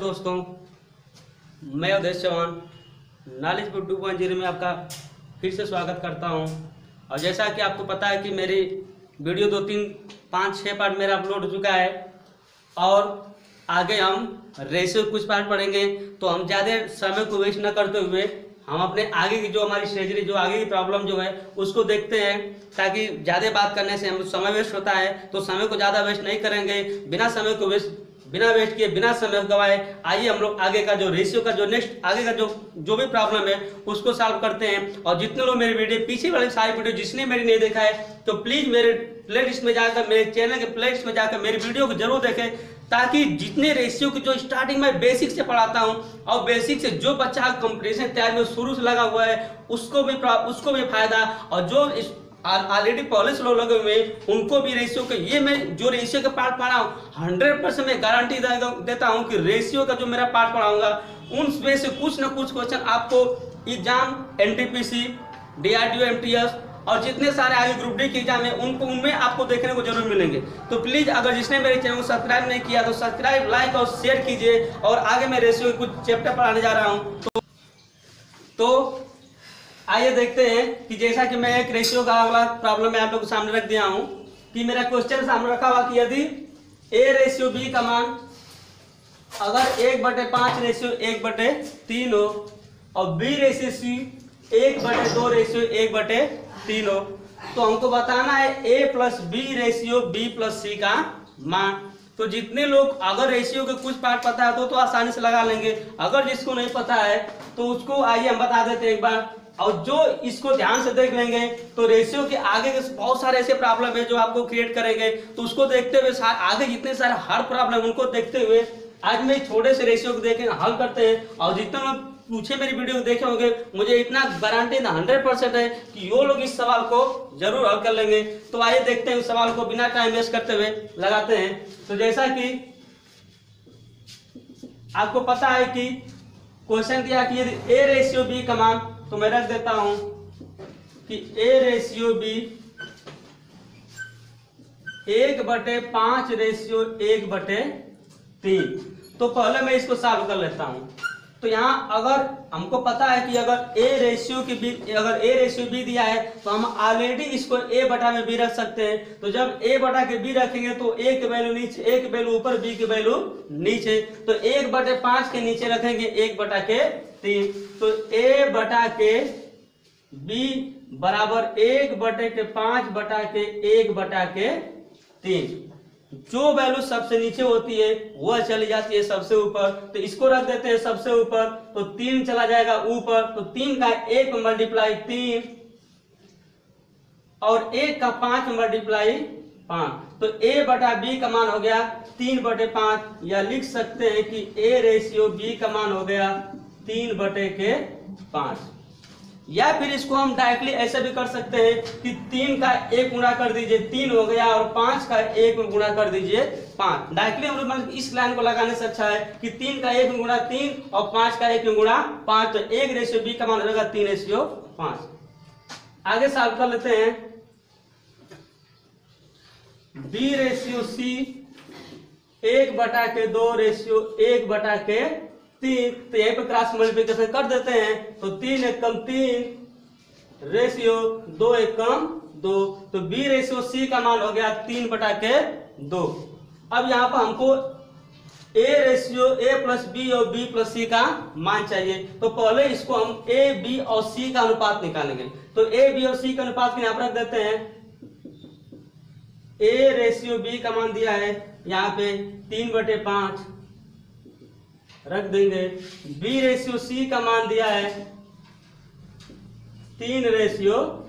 दोस्तों, मैं Awadhesh Chauhan knowledge book 2.0 में आपका फिर से स्वागत करता हूं। और जैसा कि आपको पता है कि मेरी वीडियो 2, 3, 5, 6 पार्ट मेरा अपलोड हो चुका है और आगे हम रेशियो कुछ पार्ट पढ़ेंगे। तो हम ज़्यादा समय को वेस्ट न करते हुए हम अपने आगे की जो हमारी स्ट्रेटजी, जो आगे की प्रॉब्लम जो है उसको देखते हैं, ताकि ज़्यादा बात करने से हम समय वेस्ट होता है। तो समय को ज़्यादा वेस्ट नहीं करेंगे, बिना वेस्ट किए, बिना समय गवाए आइए हम लोग आगे का जो रेशियो का जो नेक्स्ट आगे का जो भी प्रॉब्लम है उसको सॉल्व करते हैं। और जितने लोग मेरी वीडियो पीछे वाली सारी वीडियो जिसने मेरी नहीं देखा है तो प्लीज मेरे प्लेलिस्ट में जाकर, मेरे चैनल के प्लेलिस्ट में जाकर मेरी वीडियो को जरूर देखें, ताकि जितने रेशियो की जो स्टार्टिंग में बेसिक से पढ़ाता हूं और बेसिक से जो बच्चा कंपटीशन तैयारी में शुरू से लगा हुआ है उसको भी फायदा, और जो ऑलरेडी पहले से लोग लगे हुए उनको भी रेशियो के, ये मैं जो रेशियो का पार्ट पढ़ा हूँ 100% मैं गारंटी देता हूँ कि रेशियो का जो मेरा पार्ट पढ़ाऊंगा उनमें से कुछ ना कुछ क्वेश्चन आपको एग्जाम, एनटीपीसी, डीआरडीओ, एमटीएस और जितने सारे आगे ग्रुप डी के एग्जाम है उनमें आपको देखने को जरूर मिलेंगे। तो प्लीज अगर जिसने मेरे चैनल को सब्सक्राइब नहीं किया तो सब्सक्राइब, लाइक और शेयर कीजिए। और आगे मैं रेशियो के कुछ चैप्टर पढ़ाने जा रहा हूँ। तो आइए देखते हैं कि जैसा कि मैं एक रेशियो का अगला प्रॉब्लम मैं आप लोगों के सामने रख दिया हूं कि मेरा क्वेश्चन सामने रखा हुआ कि यदि a रेशियो b का मान अगर 1/5 रेशियो 1/3 हो और b रेशियो c 1/2 रेशियो 1/3 हो, तो हमको बताना है a plus b ratio b plus c का मान। तो जितने लोग अगर रेशियो के कुछ पार्ट पता है तो आसानी से लगा लेंगे, अगर जिसको नहीं पता है तो उसको आइए हम बता देते हैं एक बार। और जो इसको ध्यान से देख लेंगे तो रेशियो के आगे के बहुत सारे ऐसे प्रॉब्लम है जो आपको क्रिएट करेंगे, तो उसको देखते हुए आगे जितने सारे हर प्रॉब्लम उनको देखते हुए आज मैं छोटे से रेशियो को देखें हल करते हैं। और जितने लोग पूछे मेरी वीडियो को देखे होंगे मुझे इतना गारंटी 100% है कि वो लोग इस सवाल को जरूर हल कर लेंगे। तो आइए देखते हैं उस सवाल को बिना टाइम वेस्ट करते हुए लगाते हैं। तो जैसा कि आपको पता है कि क्वेश्चन दिया कि यदि a रेशियो b का मान, तो मैं रख देता हूं कि a रेशियो b 1/5 रेशियो 1/3। तो पहले मैं इसको सॉल्व कर लेता हूं। तो यहाँ अगर हमको पता है कि अगर a रेशियो b दिया है तो हम ऑलरेडी इसको a बटा में b रख सकते हैं। तो जब a बटा के b रखेंगे तो a के वैल्यू नीचे, a के वैल्यू ऊपर, b के वैल्यू नीचे, तो 1/5 के नीचे रखेंगे 1/3। तो a बटा के b बराबर 1/5/1/3। जो वैल्यू सबसे नीचे होती है वह चली जाती है सबसे ऊपर, तो इसको रख देते हैं सबसे ऊपर। तो 3 चला जाएगा ऊपर, तो 3 का 1 मल्टीप्लाई 3 और 1 का 5 मल्टीप्लाई 5। तो a बटा b का मान हो गया 3/5, या लिख सकते हैं कि a रेशियो b का मान हो गया 3/5। या फिर इसको हम डायरेक्टली ऐसे भी कर सकते हैं कि 3 का 1 गुणा कर दीजिए 3 हो गया, और 5 का 1 गुणा कर दीजिए 5। डायरेक्टली हम लोग इस लाइन को लगाने से अच्छा है कि 3 का 1 गुणा 3 और 5 का 1 गुणा 5। तो 1 रेशियो b का मान हो जाएगा 3/5। आगे सॉल्व कर लेते हैं। b ratio c 1/2 ratio 1/3। तो यहीं पे क्रॉस मल्टीप्लिकेशन कर देते हैं। तो 3 एकम 3 रेशियो 2 एकम 2। तो b रेशियो c का मान हो गया 3/2। अब यहाँ पर हमको a ratio a plus b और b प्लस c का मान चाहिए। तो पहले इसको हम a, b और c का अनुपात निकालेंगे। तो a, b और c का अनुपात यहाँ पर रख देते हैं। a रेशियो b का मान दिया है यहाँ पे 3/5 रख देंगे। b रेशियो c का मान दिया है 3/2।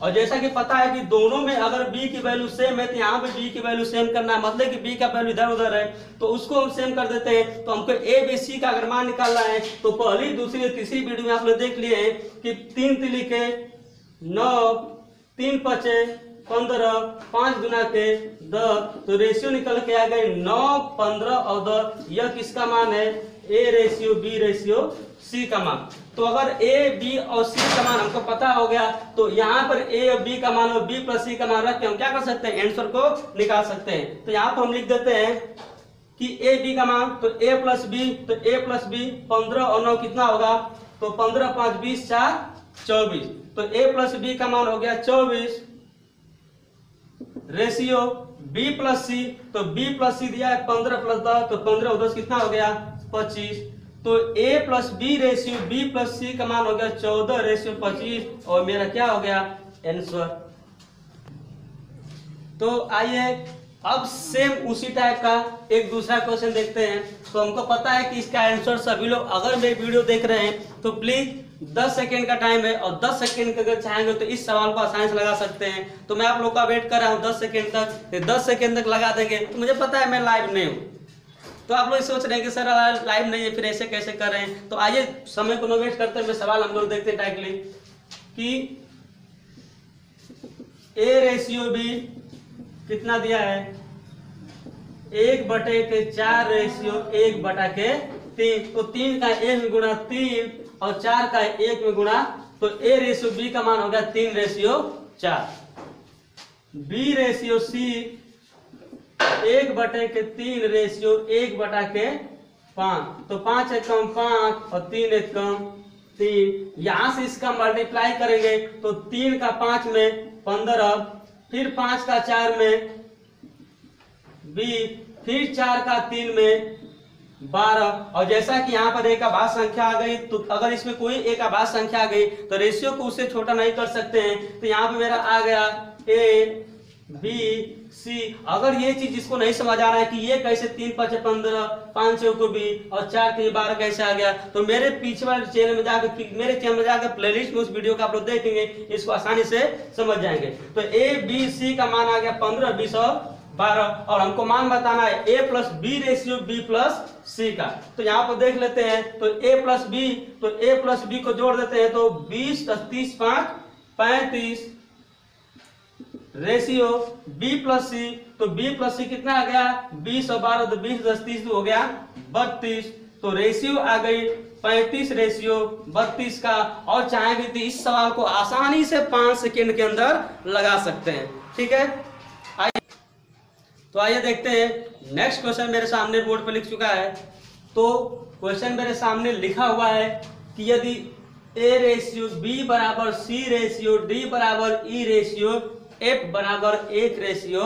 और जैसा कि पता है कि दोनों में अगर b की वैल्यू सेम है तो यहाँ पे b की वैल्यू सेम करना है, मतलब कि b का वैल्यू इधर उधर है तो उसको हम सेम कर देते हैं। तो हमको a, b, c का अगर मान निकालना है तो पहली, दूसरी, तीसरी वीडियो में आप लोग देख लिए हैं कि 3 तिलिके 9, 3 पचे 15, 5 गुना के 10। तो रेशियो निकल के आ गए 9, 15 और 10। यह किसका मान है? a ratio b ratio c का मान। तो अगर a, b और c का मान हमको पता हो गया तो यहाँ पर a और b का मान और b प्लस c का मान रख के हम क्या कर सकते हैं? आंसर को निकाल सकते हैं। तो यहाँ पर हम लिख देते हैं कि ए बी का मान, तो ए प्लस बी, तो ए प्लस बी 15 और 9 कितना होगा, तो 15 5 20 4 24, तो ए प्लस बी का मान हो गया 24 रेशियो बी प्लस सी, तो बी प्लस सी दिया है 15 प्लस 10, तो 15 और 10 कितना हो गया 25, तो A plus B ratio B plus C का मान हो गया 14 रेशियो 25 और मेरा क्या हो गया आंसर। तो आइए अब सेम उसी टाइप का एक दूसरा क्वेश्चन देखते हैं। तो हमको पता है कि इसका आंसर सभी लोग अगर मेरी वीडियो देख रहे हैं तो प्लीज 10 सेकेंड का टाइम है और 10 सेकेंड का अगर चाहेंगे तो इस सवाल को आसानी से लगा सकते हैं। तो मैं आप लोग का वेट कर रहा हूँ 10 सेकेंड तक, 10 सेकेंड तक लगा देंगे तो मुझे पता है मैं लाइव नहीं हूँ। तो आप लोग सोच रहे हैं कि सर लाइव नहीं है फिर ऐसे कैसे कर रहे हैं। तो आइए समय को वेस्ट करते हुए सवाल हम लोग देखते हैं डायरेक्टली कि ए रेशियो बी कितना दिया है 1/4 रेशियो 1/3, तो 3 का 1 में गुणा 3 और 4 का 1 में गुणा, तो ए रेशियो बी का मान हो गया 3 ratio 4, B ratio C 1/3 ratio 1/5, तो 5 एक कम 5 और 3 एक कम 3, यहां से इसका मल्टीप्लाई करेंगे तो 3 का 5 में 15, फिर 5 का 4 में 20, फिर 4 का 3 में 12, और जैसा कि यहाँ पर एक आभाज्य संख्या आ गई तो अगर इसमें कोई एक आभाज्य संख्या आ गई तो रेशियो को उससे छोटा नहीं कर सकते हैं। तो यहाँ पे मेरा आ गया ए बी सी। अगर ये चीज जिसको नहीं समझ आ रहा है कि ये कैसे 3 5 15 5 6 को बी और 4 के 12 कैसे आ गया, तो मेरे पीछे वाले चैनल में जाकर प्लेलिस्ट में उस वीडियो को आप लोग देखेंगे, इसको आसानी से समझ जाएंगे। तो ए बी सी का मान आ गया 15 20 और 12 और हमको मान बताना है A plus B ratio B plus C का। तो यहाँ पर देख लेते हैं तो ए प्लस बी, तो ए प्लस बी को जोड़ देते हैं तो 20 30 5 35 रेशियो बी प्लस सी, तो बी प्लस सी कितना आ गया 20 और 12, तो 20 10 30 हो गया 32, तो रेशियो आ गई 35 रेशियो 32 का। और चाहेंगे तो इस सवाल को आसानी से 5 सेकेंड के अंदर लगा सकते हैं। ठीक है, आइए तो आइए देखते हैं नेक्स्ट क्वेश्चन मेरे सामने बोर्ड पर लिख चुका है। तो क्वेश्चन मेरे सामने लिखा हुआ है कि यदि ए रेशियो बी बराबर सी रेशियो डी बराबर ई रेशियो एफ बराबर 1 रेशियो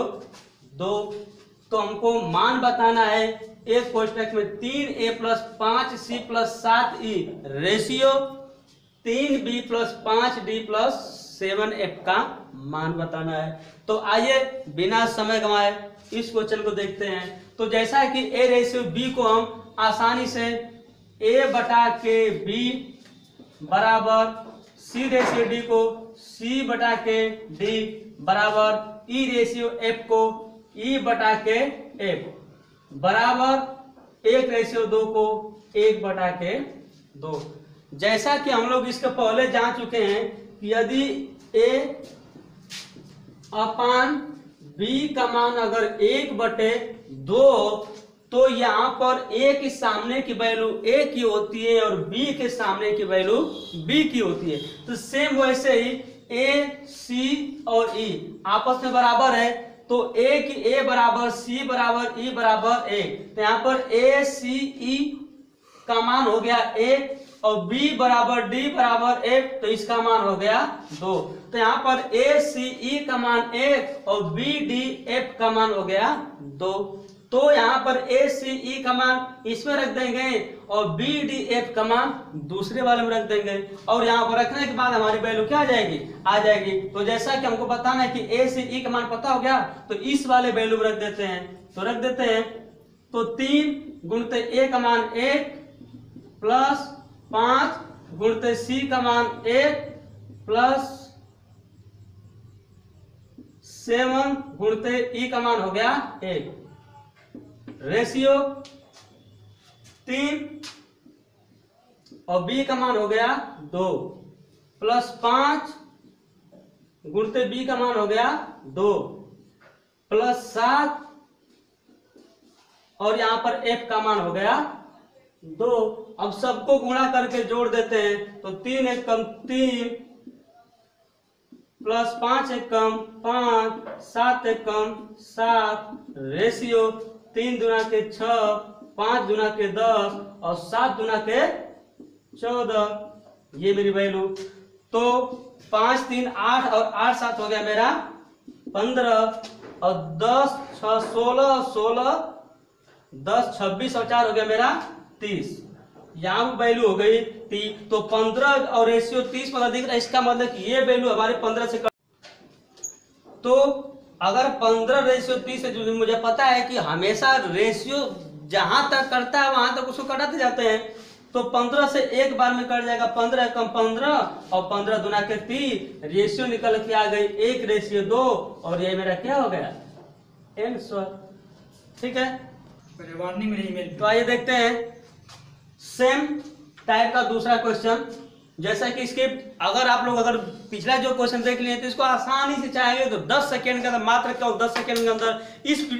2, तो हमको मान बताना है एक कोष्टक में 3a plus 5c plus 7e ratio 3b plus 5d plus 7f का मान बताना है। तो आइए बिना समय गंवाए इस क्वेश्चन को देखते हैं। तो जैसा है कि a रेशियो b को हम आसानी से a बटा के b बराबर c रेशियो d को c बटा के d बराबर e रेशियो f को e बटा के f बराबर 1 रेशियो 2 को 1 बटा के 2। जैसा कि हम लोग इसके पहले जान चुके हैं कि यदि a अपान b का मान अगर 1/2 तो यहाँ पर a के सामने की वैल्यू a की होती है और b के सामने की वैल्यू b की होती है। तो सेम वैसे ही a c और e आपस में बराबर है, तो a बराबर c बराबर e बराबर 1, तो यहाँ पर a c e का मान हो गया 1 और b बराबर d बराबर 1, तो इसका मान हो गया 2। तो यहाँ पर a c e का मान 1 और b d f का मान हो गया 2। तो यहाँ पर a c e का मान इसमें रख देंगे और b d f का मान दूसरे वाले में रख देंगे, और यहाँ पर रखने के बाद हमारी वैल्यू क्या आ जाएगी। तो जैसा कि हमको बताना है कि a c e का मान पता हो गया, तो इस वाले वैल्यू में रख देते हैं। तो रख देते हैं तो 3 गुणते a का मान 1 प्लस 5 गुणते c का मान 1 प्लस 7 गुणते e का मान हो गया 1 रेशियो 3 और b का मान हो गया 2 प्लस 5 गुणते b का मान हो गया 2 प्लस 7 और यहां पर f का मान हो गया 2। अब सबको गुणा करके जोड़ देते हैं तो 3 एक कम 3 प्लस 5 एक कम 5 7 एक कम 7 रेशियो 3 दूना के 6, 5 दूना के 10 और 7 दूना के 14, ये मेरी वैल्यू। तो 5 3 8 और 8 7 हो गया मेरा 15 और 10 6 16 16 10 26 और 4 हो गया मेरा 30। यहाँ वैल्यू हो गई 30। तो 15 और रेशियो 30 पर दिख रहा है, इसका मतलब कि ये वैल्यू हमारे 15 से तो अगर 15 रेशियो 30 है, मुझे पता है कि हमेशा रेशियो जहां तक करता है वहां तक उसको कटाते जाते हैं। तो 15 से एक बार में कट जाएगा, 15 कम 15 और 15 दूना के 30, रेशियो निकल के आ गई 1 रेशियो 2 और ये मेरा क्या हो गया आंसर। ठीक है, वार्निंग मेरे ईमेल। तो आइए देखते हैं सेम टाइप का दूसरा क्वेश्चन। जैसा कि इसके अगर आप लोग अगर पिछला जो क्वेश्चन देख लिए तो इसको आसानी से चाहेंगे तो 10 सेकंड के अंदर, मात्र क्या 10 सेकंड के अंदर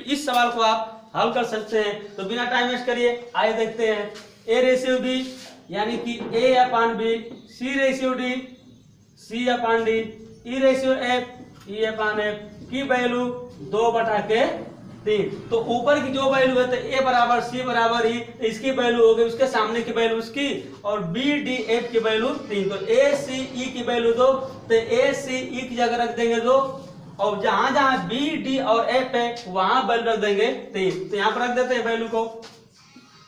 इस सवाल को आप हल कर सकते हैं। तो बिना टाइम वेस्ट करिए आइए देखते हैं। ए रेशियो बी यानी कि A upon B, C ratio D C upon D, E ratio F E upon F की वैल्यू 2/3। तो ऊपर की जो वैल्यू है तो ए बराबर सी बराबर ई, तो इसकी वैल्यू हो गई उसके सामने की वैल्यू उसकी, और बी डी एफ की वैल्यू 3। तो ए सी ई की वैल्यू 2, तो ए सी ई की जगह रख देंगे 2 और जहां जहां बी डी और एफ है वहां वैल्यू रख देंगे 3। तो यहाँ पर रख देते हैं वैल्यू को।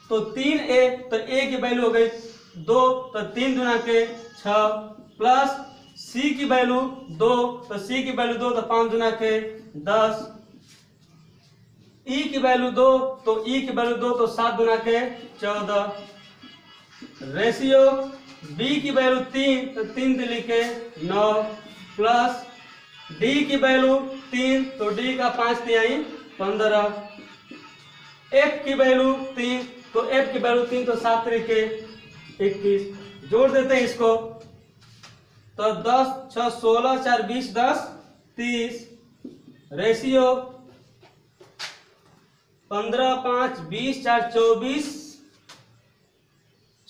तो 3a, तो a की वैल्यू हो गई 2, तो 3 दूना के 6 प्लस c की वैल्यू 2, तो c की वैल्यू 2, तो 5 दूना के 10, e की वैल्यू 2, तो e की वैल्यू 2, तो 7 दूना के 14, रेशियो b की वैल्यू 3, तो 3 दिली के 9 प्लस d की वैल्यू 3, तो d का 5 तिहाई 15, f की वैल्यू 3, तो f की वैल्यू 3, तो 7 के 21। जोड़ देते हैं इसको, तो 10 6 16 4 20 10 30, रेशियो 15 5 20 4 24,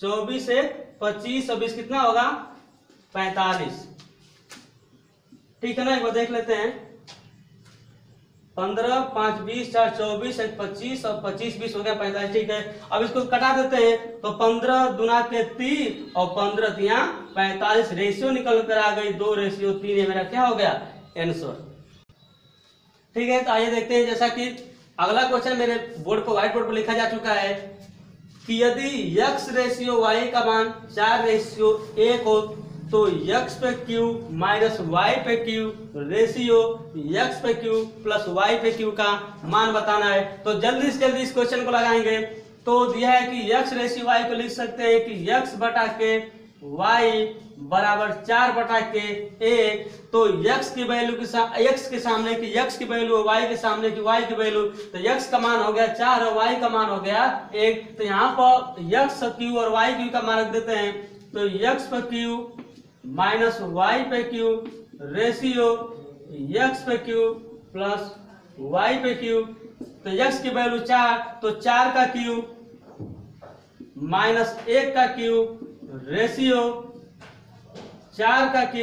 24 1 25 और 20 कितना होगा 45। ठीक है ना, एक बार देख लेते हैं। 15 5 20 4 24 1 25 और 25 20 हो गया 45। ठीक है, अब इसको कटा देते हैं। तो 15 दूना के 3 और 15 यहाँ 45, रेशियो निकल कर आ गई 2 रेशियो 3, ये मेरा क्या हो गया आंसर। ठीक है, तो आइए देखते हैं। जैसा कि अगला क्वेश्चन मेरे बोर्ड पर व्हाइट बोर्ड पर लिखा जा चुका है कि यदि x रेशियो y का मान 4 रेशियो 1 हो तो x पे q माइनस y पे q रेशियो x पे q प्लस y पे q का मान बताना है। तो जल्दी से जल्दी इस क्वेश्चन को लगाएंगे। तो दिया है कि x रेशियो y को लिख सकते हैं कि x बटा के y बराबर 4 बटा के 1। तो x की वैल्यू के x के सामने की x की वैल्यू, y के सामने की y की वैल्यू, तो x का मान हो गया 4 और y का मान हो गया 1। तो यहाँ पर x q और y q का मान रख देते हैं। तो x पे q माइनस y पे q रेशियो x पे q प्लस y पे q। तो x की वैल्यू 4, तो 4 का q माइनस 1 का q रेशियो 4 का q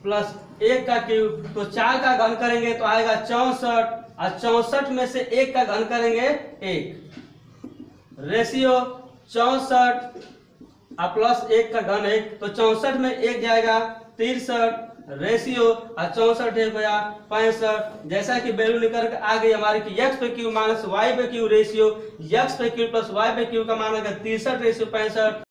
प्लस 1 का q। तो 4 का घन करेंगे तो आएगा 64 और 64 में से 1 का घन करेंगे 1, रेशियो 64 और प्लस 1 का घन 1। तो 64 में 1 जाएगा 63, रेशियो और 64 1 गया 65। जैसा कि वैल्यू निकल आ गई हमारी कि x पे q माइनस y पे q रेशियो x पे q प्लस y पे q का मान है 63 रेशियो 65।